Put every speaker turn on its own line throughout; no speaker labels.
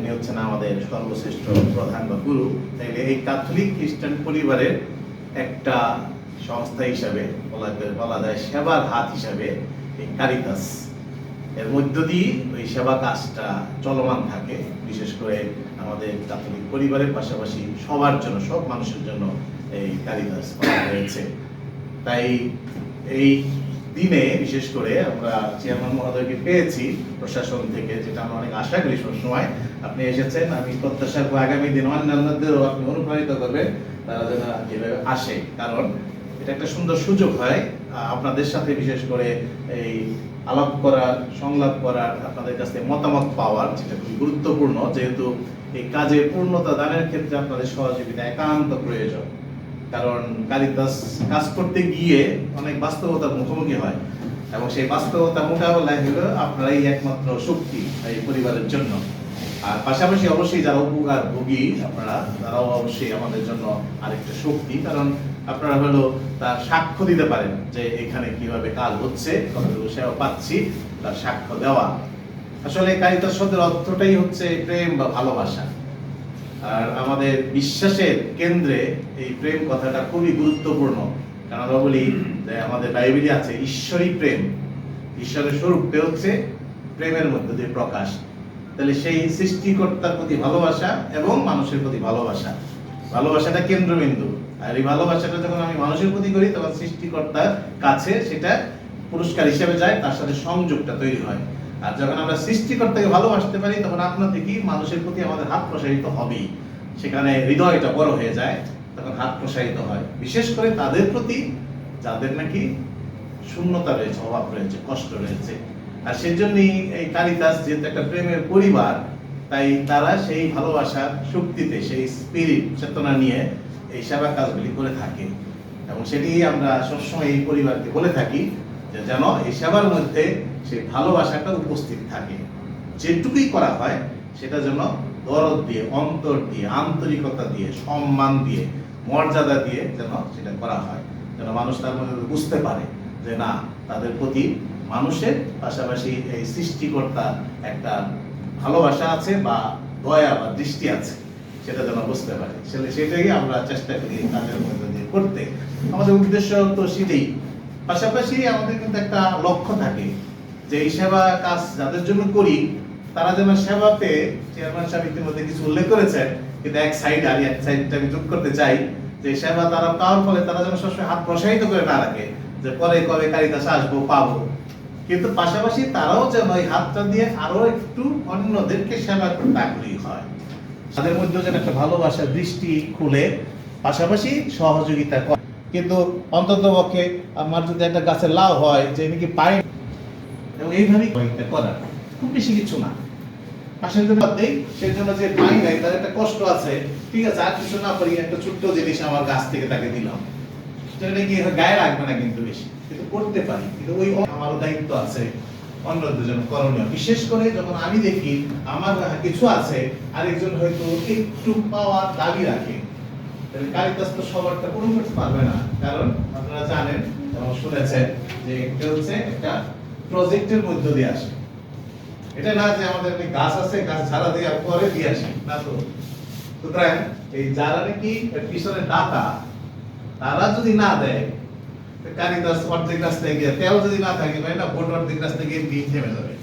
উনি হচ্ছেন আমাদের সর্বশ্রেষ্ঠ প্রধান বা গুরু। তাইলে এই ক্যাথলিক খ্রিস্টান পরিবারের একটা সংস্থা হিসাবে বলা যায় সেবার হাত হিসাবে এই কারিতাস এর মধ্য দিয়ে ওই সেবা কাজটা চলমান থাকে। বিশেষ করে আমাদের ক্যাথলিক পরিবারের পাশাপাশি সবার জন্য, সব মানুষের জন্য এই কারিতাস করা হয়েছে। তাই এই দিনে বিশেষ করে আমরা চেয়ারম্যান মহোদয়কে পেয়েছি প্রশাসন থেকে, যেটা আমরা অনেক আশা করি সবসময় আপনি এসেছেন। আমি প্রত্যাশা করব আগামী দিন অন্যান্যদেরও আপনি অনুপ্রাণিত করবেন তারা যেন এভাবে আসে, কারণ এটা একটা সুন্দর সুযোগ হয় আপনাদের সাথে বিশেষ করে এই আলাপ করার, সংলাপ করার, আপনাদের কাছ থেকে মতামত পাওয়ার, যেটা খুবই গুরুত্বপূর্ণ। যেহেতু এই কাজে পূর্ণতা দানের ক্ষেত্রে আপনাদের সহযোগিতা একান্ত প্রয়োজন, কারণ কারিতাস কাজ করতে গিয়ে অনেক বাস্তবতার মুখোমুখি হয় এবং সেই বাস্তবতা মোকাবেলায় হলো আপনারাই একমাত্র শক্তি এই পরিবারের জন্য। আর পাশাপাশি অবশ্যই যারা উপকার ভোগী আপনারা, তারাও অবশ্যই আমাদের জন্য আরেকটা শক্তি, কারণ আপনারা হলো তার সাক্ষ্য দিতে পারেন যে এখানে কিভাবে কাজ হচ্ছে, কতটুকু সেবা পাচ্ছি, তার সাক্ষ্য দেওয়া। আসলে কারিতাস শব্দের অর্থটাই হচ্ছে প্রেম বা ভালোবাসা। আর আমাদের বিশ্বাসের কেন্দ্রে এই প্রেম কথাটা খুবই গুরুত্বপূর্ণ, কারণ আমরা বলি যে আমাদের বাইবেলে আছে ঈশ্বরই প্রেম, ঈশ্বরের স্বরূপে হচ্ছে প্রেমের মধ্যে দিয়ে প্রকাশ। তাহলে সেই সৃষ্টিকর্তার প্রতি ভালোবাসা এবং মানুষের প্রতি ভালোবাসা, ভালোবাসাটা কেন্দ্রবিন্দু। আর এই ভালোবাসাটা যখন আমি মানুষের প্রতি করি তখন সৃষ্টিকর্তার কাছে সেটা পুরস্কার হিসেবে যায়, তার সাথে সংযোগটা তৈরি হয়। আর যখন আমরা সৃষ্টিকর্তাকে ভালোবাসতে পারি তখন আপনা থেকেই মানুষের প্রতি আমাদের হাত প্রসারিত হবেই, সেখানে হৃদয়টা বড় হয়ে যায়, তখন হাত প্রসারিত হয়, বিশেষ করে তাদের প্রতি যাদের নাকি শূন্যতা রয়েছে, অভাব রয়েছে, কষ্ট রয়েছে। আর সেজন্যই এই কারিতাস যেহেতু একটা প্রেমের পরিবার, তাই তারা সেই ভালোবাসার শক্তিতে, সেই স্পিরিট চেতনা নিয়ে এই সেবা কাজগুলি করে থাকে। এবং সেটি আমরা সবসময় এই পরিবারকে বলে থাকি যে যেন এই সেবার মধ্যে সেই ভালোবাসাটা উপস্থিত থাকে। যেটুকুই করা হয় সেটা যেন দরদ দিয়ে, অন্তর দিয়ে, আন্তরিকতা দিয়ে, সম্মান দিয়ে, মর্যাদা দিয়ে যেন সেটা করা হয়, যেন মানুষ তার মধ্যে বুঝতে পারে যে না, তাদের প্রতি মানুষের পাশাপাশি এই সৃষ্টিকর্তা একটা ভালোবাসা আছে বা দয়া বা দৃষ্টি আছে, সেটা যেন বুঝতে পারে। সেটাই আমরা চেষ্টা করি তাদের মধ্যে দিয়ে করতে। আমাদের উদ্দেশ্য তো সেটাই। পাশাপাশি আমাদের কিন্তু একটা লক্ষ্য থাকে যে এই সেবা কাজ যাদের জন্য করি তারা যেন সেবাতে, চেয়ারম্যান সাহেব ইতিমধ্যে কিছু উল্লেখ করেছেন, কিন্তু এক সাইড আর এক সাইডটা আমি যোগ করতে চাই যে সেবা তারা পাওয়ার ফলে তারা যেন সবসময় হাত প্রসারিত করে না রাখে যে পরে কবে কারিতাসে আসবো, পাবো, কিন্তু পাশাপাশি তারাও যেন ওই হাতটা দিয়ে আরো একটু অন্যদেরকে সেবা করতে আগ্রহী হয়, তাদের মধ্যে যেন একটা ভালোবাসার দৃষ্টি খুলে পাশাপাশি সহযোগিতা করে। কিন্তু অন্তত পক্ষে আমার যদি একটা গাছের লাউ হয় যে নাকি পাই, এবং এইভাবেই করার খুব বেশি কিছু না, পাশের জন্য দেই, সেই জন্য যে পাই নাই তার একটা কষ্ট আছে, ঠিক আছে, আর কিছু না করি একটা ছোট্ট জিনিস আমার গাছ থেকে তাকে দিলাম, সেটা কি গায়ে রাখবে না কিন্তু বেশি, কিন্তু করতে পারি। কিন্তু ওই আমারও দায়িত্ব আছে অন্যদের জন্য করণীয়, বিশেষ করে যখন আমি দেখি আমার কিছু আছে আরেকজন হয়তো একটু পাওয়ার দাবি রাখে, কারিতাস তো সবারটা পূরণ করতে পারবে না, কারণ আপনারা জানেন এবং শুনেছেন যে এটা হচ্ছে একটা প্রজেক্টের মধ্য দিয়ে আসে। এটা না যে আমাদের গাছ আছে, গাছ ছাড়া দিয়ে পরে দিয়ে আসি না তো। সুতরাং এই যারা নাকি পিছনে দাতা, তারা যদি না দেয় কারিতাস অর্ধেক রাস্তায় গিয়ে, তেল যদি না থাকে না, ভোট অর্ধেক রাস্তায় গিয়ে দিন থেমে যাবে,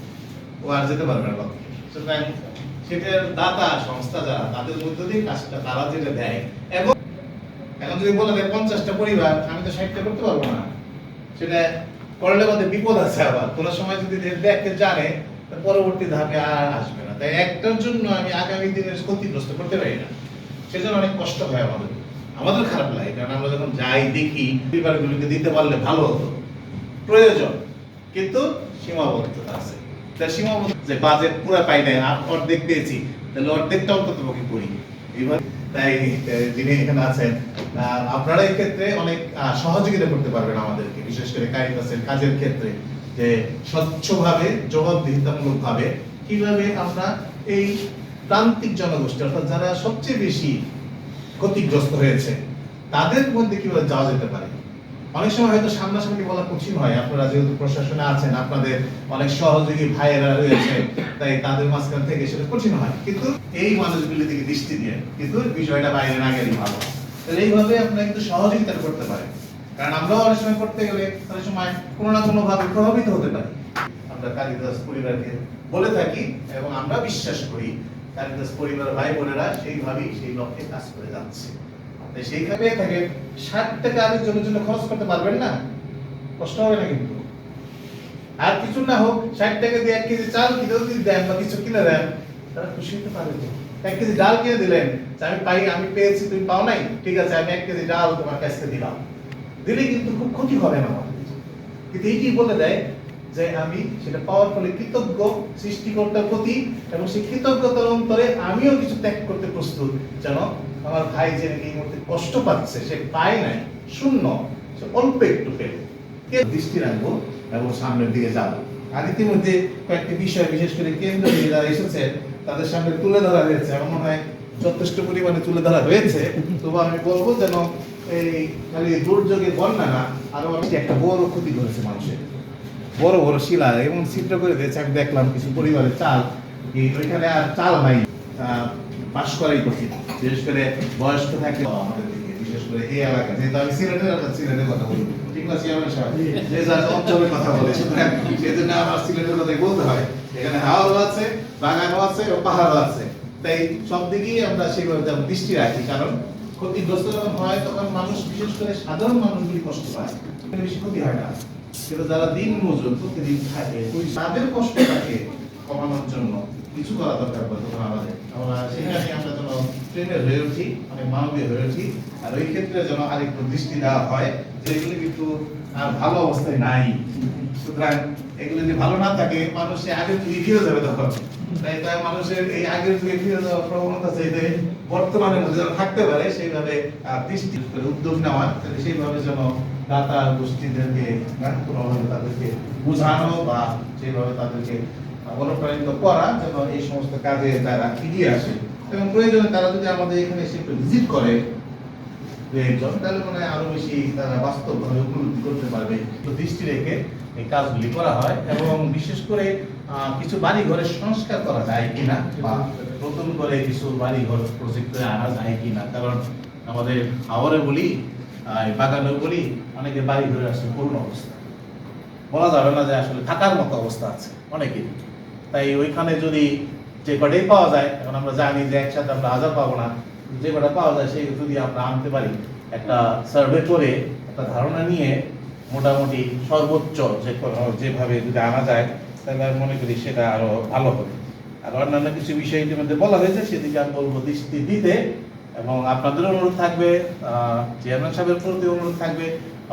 ও আর যেতে পারবে না। সুতরাং সেটার দাতা সংস্থা যারা, তাদের মধ্য দিয়ে কাজটা তারা যেটা দেয়, এবং এখন যদি বলা যায় 50টা পরিবার, আমি তো 60টা করতে পারবো না, সেটা করলে মধ্যে বিপদ আছে। আবার কোন সময় যদি দেখতে জানে পরবর্তী ধাপে আর আসবে না, তাই একটার জন্য আমি আগামী দিনের ক্ষতিগ্রস্ত করতে পারি না, সেজন্য অনেক কষ্ট হয় আমাদের খারাপ লাগে, কারণ আমরা যখন যাই দেখি পরিবারগুলোকে দিতে পারলে ভালো হতো, প্রয়োজন, কিন্তু সীমাবদ্ধতা আছে। তাই সীমাবদ্ধ যে বাজেট পুরো পাই নাই, অর্ধেক পেয়েছি, তাহলে অর্ধেকটা অন্তত পক্ষে করি এইভাবে। তাই যিনি এখানে আছেন আপনারা এই ক্ষেত্রে অনেক সহযোগিতা করতে পারবেন আমাদেরকে, বিশেষ করে কারিতাসের কাজের ক্ষেত্রে, যে স্বচ্ছভাবে, জবাবদিহিতামূলক ভাবে কিভাবে আমরা এই প্রান্তিক জনগোষ্ঠী, অর্থাৎ যারা সবচেয়ে বেশি ক্ষতিগ্রস্ত হয়েছে, তাদের মধ্যে কিভাবে যাওয়া যেতে পারে, অনেক সময় হয়তো সামনাসামনি বলা কঠিন হয়, আপনারা যেহেতু প্রশাসনে আছেন, আপনাদের অনেক সহযোগী ভাইয়েরা রয়েছে, তাই তাদের মাঝখান থেকে সেটা কঠিন হয়, কিন্তু এই মানুষগুলি থেকে দৃষ্টি দিয়ে কিন্তু বিষয়টা বাইরে না গেলেই ভালো। তাহলে এইভাবে আপনারা কিন্তু সহযোগিতা করতে পারেন, কারণ আমরাও অনেক সময় করতে গেলে অনেক সময় কোনো না কোনো ভাবে প্রভাবিত হতে পারি। আমরা কালিদাস পরিবারকে বলে থাকি এবং আমরা বিশ্বাস করি কালিদাস পরিবার ভাই বোনেরা সেইভাবেই সেই লক্ষ্যে কাজ করে যাচ্ছে। তাই সেইভাবে থাকে 60 টাকা আরেকজনের জন্য খরচ করতে পারবেন না, কষ্ট হবে না কিন্তু। আর কিছু না হোক 60 টাকা দিয়ে 1 কেজি চাল কিনে যদি দেন বা কিছু কিনে দেন, তারা খুশি হতে পারবে। 1 কেজি ডাল কিনে দিলেন, আমি পেয়েছি তুমি পাও নাই, ঠিক আছে আমি 1 কেজি ডাল তোমার কাছে দিলাম, দিলে কিন্তু খুব ক্ষতি হবে না আমার। কিন্তু এইটি বলে দেয় যে আমি সেটা পাওয়ার ফলে কৃতজ্ঞ সৃষ্টিকর্তার প্রতি, এবং সেই কৃতজ্ঞতার অন্তরে আমিও কিছু ত্যাগ করতে প্রস্তুত, যেন আমার ভাই যে এই মুহূর্তে কষ্ট পাচ্ছে, সে পায় নাই, শূন্য, সে অল্প একটু পেল। দৃষ্টি রাখবো এবং সামনের দিকে যাবো। আর ইতিমধ্যে কয়েকটি বিষয়, বিশেষ করে কেন্দ্র থেকে যারা এসেছে তাদের সামনে তুলে ধরা হয়েছে, আমার মনে হয় যথেষ্ট পরিমাণে তুলে ধরা হয়েছে। তবু আমি বলবো যেন এই খালি দুর্যোগে বন্যা না, আরো একটা বড় ক্ষতি করেছে মানুষের, বড় বড় শিলা এবং ছিদ্র করে দিয়েছে। আমি দেখলাম কিছু পরিবারের চাল, ওইখানে আর চাল নাই, বাস করাই কঠিন, বিশেষ করে বয়স্ক থাকে আমাদের দিকে, বিশেষ করে এই এলাকা, যেহেতু আমি সিলেটের কথা বলি, ঠিক না চেয়ারম্যান সাহেব, যে যার অঞ্চলের কথা বলে, সুতরাং সেজন্য আমার সিলেটের কথাই বলতে হয়। এখানে হাওয়াও আছে, বাগানও আছে ও পাহাড়ও আছে, তাই সব দিকেই আমরা সেভাবে যেমন দৃষ্টি রাখি, কারণ ক্ষতিগ্রস্ত যখন হয় তখন মানুষ, বিশেষ করে সাধারণ মানুষগুলি কষ্ট পায়, বেশি ক্ষতি হয় না, কিন্তু যারা দিন মজুর প্রতিদিন থাকে তাদের কষ্টটাকে কমানোর জন্য কিছু করা দরকার পড়ে তখন আমাদের। আমরা সেখানে আমরা যেন ট্রেনের হয়ে উঠি, অনেক মানবীয় হয়ে উঠি, আর ওই ক্ষেত্রে যেন আরেকটু দৃষ্টি দেওয়া হয় যে এগুলি কিন্তু আর ভালো অবস্থায় নাই। সুতরাং এগুলো যদি ভালো না থাকে, মানুষ আগের যুগে ফিরে যাবে তখন। তাই মানুষের এই আগের যুগে ফিরে যাওয়ার প্রবণতা চাইতে বর্তমানের মধ্যে যেন থাকতে পারে, সেইভাবে দৃষ্টি করে উদ্যোগ নেওয়া, সেইভাবে যেন দাতা গোষ্ঠীদেরকে কোনোভাবে তাদেরকে বোঝানো বা সেইভাবে তাদেরকে অনুপ্রাণিত করা, যেন এই সমস্ত কাজে তারা এগিয়ে আসে। এবং প্রয়োজনে তারা যদি আমাদের এখানে এসে একটু ভিজিট করে তাহলে মনে হয় আরো বেশি তারা বাস্তবভাবে উপলব্ধি করতে পারবে। তো দৃষ্টি রেখে এই কাজগুলি করা হয়, এবং বিশেষ করে কিছু বাড়ি ঘরের সংস্কার করা যায় কিনা, বা নতুন করে কিছু বাড়ি ঘর প্রজেক্ট করে আনা যায় কিনা, কারণ আমাদের হাওরে বলি, বাগানেও বলি, অনেকে বাড়ি ঘরে আসলে পূর্ণ অবস্থা, বলা যাবে না যে আসলে থাকার মতো অবস্থা আছে অনেকের। তাই ওইখানে যদি যে কটাই পাওয়া যায়, এখন আমরা জানি যে একসাথে আমরা 1000 পাবো না, যে কটা পাওয়া যায় সেই যদি আমরা আনতে পারি, একটা সার্ভে করে একটা ধারণা নিয়ে মোটামুটি সর্বোচ্চ যেভাবে যদি আনা যায়, তাহলে আমি মনে করি সেটা আরো ভালো হবে। আর অন্যান্য কিছু বিষয় ইতিমধ্যে বলা হয়েছে, সেদিকে আমি বলবো দৃষ্টি দিতে, এবং আপনাদের অনুরোধ থাকবে, চেয়ারম্যান সাহেবের প্রতি অনুরোধ থাকবে,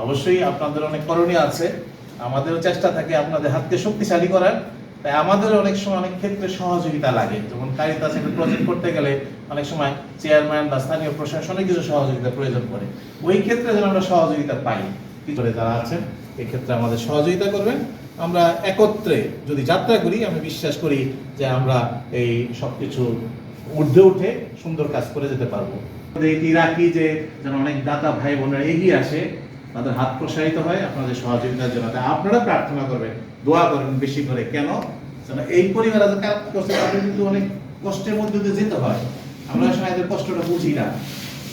অবশ্যই আপনাদের অনেক করণীয় আছে, আমাদেরও চেষ্টা থাকে আপনাদের হাতকে শক্তিশালী করার। তাই আমাদের অনেক সময় অনেক ক্ষেত্রে সহযোগিতা লাগে, যেমন কারিতাস একটা প্রজেক্ট করতে গেলে অনেক সময় চেয়ারম্যান বা স্থানীয় প্রশাসনের কিছু সহযোগিতা প্রয়োজন পড়ে, ওই ক্ষেত্রে যেন আমরা সহযোগিতা পাই। কি করে যারা আছেন এই ক্ষেত্রে আমাদের সহযোগিতা করবেন, আমরা একত্রে যদি যাত্রা করি, আমি বিশ্বাস করি যে আমরা এই সবকিছু ঊর্ধ্বে উঠে সুন্দর কাজ করে যেতে পারবো। এটি রাখি যে যেন অনেক দাতা ভাই বোনেরা এগিয়ে আসে, তাদের হাত প্রসারিত হয় আপনাদের সহযোগিতার জন্য। তাই আপনারা প্রার্থনা করবেন, দোয়া করবেন বেশি করে, কেন যেন এই পরিবার তাদের কিন্তু অনেক কষ্টের মধ্যে দিয়ে যেতে হয়, আমরা আসলে এদের কষ্টটা বুঝি না,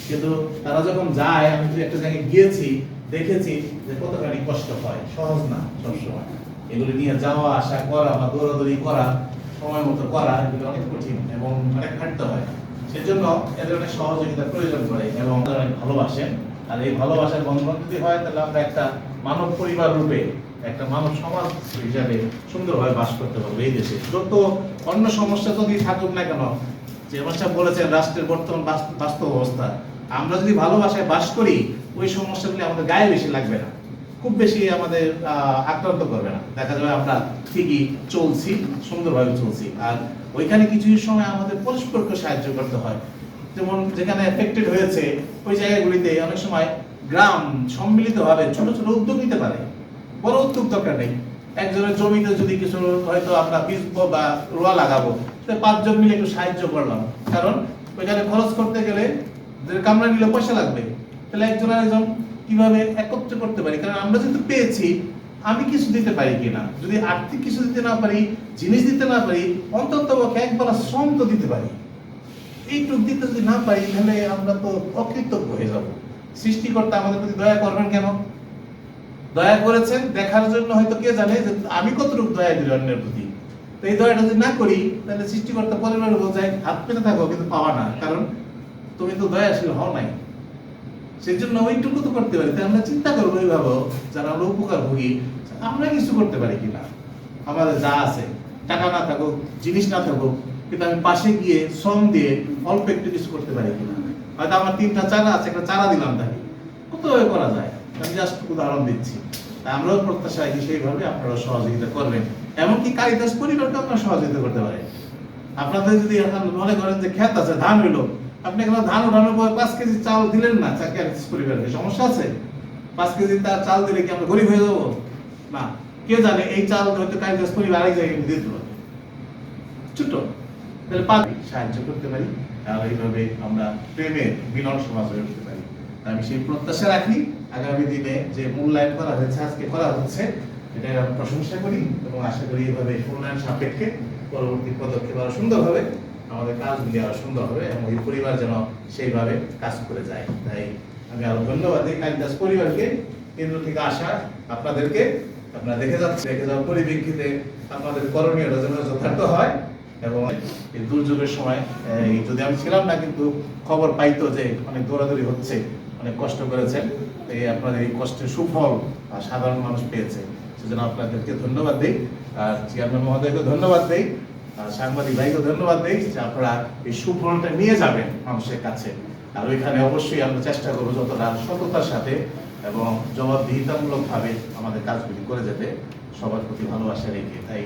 কিন্তু তারা যখন যায়, আমি যদি একটা জায়গায় গিয়েছি, দেখেছি যে কতখানি কষ্ট হয়, সহজ না সবসময় এগুলি নিয়ে যাওয়া আসা করা বা দৌড়াদৌড়ি করা, সময় মতো করা, এগুলো অনেক কঠিন এবং অনেক খাটতে হয়। সেজন্য এদের অনেক সহযোগিতার প্রয়োজন পড়ে, এবং তারা অনেক ভালোবাসেন। আর এই ভালোবাসার বন্ধন যদি হয়, তাহলে আমরা একটা মানব পরিবার রূপে, একটা মানব সমাজ হিসাবে সুন্দরভাবে বাস করতে পারবো এই দেশে। যত অন্য সমস্যা যদি থাকুক না কেন, যে সমস্যা বলেছেন রাষ্ট্রের বর্তমান বাস্তব অবস্থা, আমরা যদি ভালোবাসায় বাস করি, ওই সমস্যাগুলি আমাদের গায়ে বেশি লাগবে না, খুব বেশি আমাদের আক্রান্ত করবে না। দেখা যাবে আমরা ঠিকই চলছি, সুন্দরভাবে চলছি। আর ওইখানে কিছু সময় আমাদের পরস্পরকে সাহায্য করতে হয়, যেমন যেখানে এফেক্টেড হয়েছে ওই জায়গাগুলিতে অনেক সময় গ্রাম সম্মিলিতভাবে ছোট ছোট উদ্যোগ নিতে পারে, বড় উদ্যোগ দরকার নেই। একজনের জমিতে যদি কিছু হয়তো আমরা বীজ বা রোয়া লাগাবো, 5 জন মিলে একটু সাহায্য করলাম, কারণ ওইখানে খরচ করতে গেলে কামরা নিলে পয়সা লাগবে, তাহলে একজন কিভাবে একত্র করতে পারি, কারণ আমরা যেহেতু পেয়েছি আমি কিছু দিতে পারি কিনা, যদি আর্থিক কিছু দিতে না পারি, জিনিস দিতে না পারি, অন্তত একবার শ্রম তো দিতে পারি। এইটুক দিতে যদি না পারি তাহলে আমরা তো অকৃতজ্ঞ হয়ে যাব। সৃষ্টিকর্তা আমাদের প্রতি দয়া করবেন কেন? দয়া করেছেন দেখার জন্য, হয়তো কে জানে যে আমি কতটুকু দয়া করি অন্যের প্রতি। তো এই দয়াটা যদি না করি তাহলে সৃষ্টিকর্তা পরিবারে বোঝায় হাত পেতে থাকো কিন্তু পাওয়া না, কারণ তুমি তো দয়াশীল হও নাই। সেই জন্য ওইটুকু তো করতে পারি। তাই আমরা চিন্তা করবো এইভাবে, যারা আমরা উপকার ভোগী, আমরা কিছু করতে পারি কিনা। আমাদের যা আছে, টাকা না থাকুক, জিনিস না থাকুক, কিন্তু আমি পাশে গিয়ে শ্রম দিয়ে অল্প একটু কিছু করতে পারি কিনা। হয়তো আমার 3টা চারা আছে, একটা চারা দিলাম তাকে, কতভাবে করা যায়, আমি জাস্ট উদাহরণ দিচ্ছি। আমরাও প্রত্যাশা রাখি সেইভাবে আপনারা সহযোগিতা করবেন। এমনকি কারিতাস পরিবারকে আপনারা সহযোগিতা করতে পারেন। আপনাদের যদি এখন মনে করেন যে ক্ষেত আছে, ধান হইলো, আপনি এখন ধান উঠানোর পর 5 কেজি চাল দিলেন না, কারিতাস পরিবারকে, সমস্যা আছে? 5 কেজি তার চাল দিলে কি আমরা গরিব হয়ে যাবো? না, কে জানে এই চাল হয়তো কারিতাস পরিবার আরেক জায়গায় দিতে পারে, ছোট, তাহলে পাবি সাহায্য করতে পারি। আর এইভাবে আমরা প্রেমের মিলন সমাজ হয়ে উঠতে পারি। আমি সেই প্রত্যাশা রাখি আগামী দিনে যে মূল্যায়ন করা হয়েছে, আজকে করা হচ্ছে, এটা আমি প্রশংসা করি এবং আশা করি এইভাবে মূল্যায়ন সাপেক্ষে পরবর্তী পদক্ষেপ আরো সুন্দর হবে, আমাদের কাজগুলি আরো সুন্দর হবে এবং এই পরিবার যেন সেইভাবে কাজ করে যায়। তাই আমি আরো ধন্যবাদ দিই কালিদাস পরিবারকে, কেন্দ্র থেকে আসা আপনাদেরকে। আপনারা দেখে যাওয়ার পরিপ্রেক্ষিতে আপনাদের করণীয়টা যেন যথার্থ হয় এবং এই দুর্যোগের সময় যদি আমি ছিলাম না, কিন্তু খবর পাইতো যে অনেক দৌড়াদৌড়ি হচ্ছে, অনেক কষ্ট করেছেন, এই আপনাদের এই কষ্টের সুফল সাধারণ মানুষ পেয়েছে। সেজন্য আপনাদেরকে ধন্যবাদ দিই, আর চেয়ারম্যান মহোদয়কে ধন্যবাদ দিই, আর সাংবাদিক ভাইকে ধন্যবাদ দিই যে আপনারা এই সুফলটা নিয়ে যাবেন মানুষের কাছে। আর ওইখানে অবশ্যই আমরা চেষ্টা করবো যতটা সততার সাথে এবং জবাবদিহিতামূলক ভাবে আমাদের কাজগুলি করে যেতে, সবার প্রতি ভালোবাসা রেখে। তাই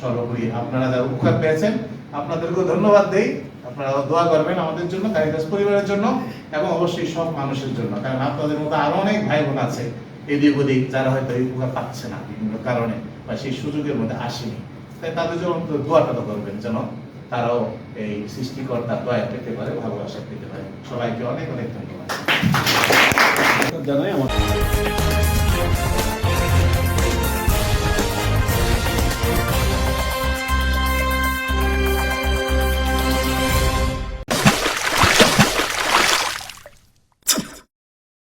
সর্বোপরি আপনারা যারা উপকার পেয়েছেন আপনাদেরকেও ধন্যবাদ দেই। আপনারা দোয়া করবেন আমাদের জন্য, কারিতাস পরিবারের জন্য এবং অবশ্যই সব মানুষের জন্য, কারণ আপনাদের মতো আরো অনেক ভাই বোন আছে এদিক ওদিক যারা হয়তো এই উপকার পাচ্ছে না বিভিন্ন কারণে বা সেই সুযোগের মধ্যে আসেনি। তাই তাদের জন্য দোয়াটা তো করবেন যেন তারাও এই সৃষ্টিকর্তার দয়া পেতে পারে, ভালোবাসা পেতে পারে। সবাইকে অনেক অনেক ধন্যবাদ জানাই। আমার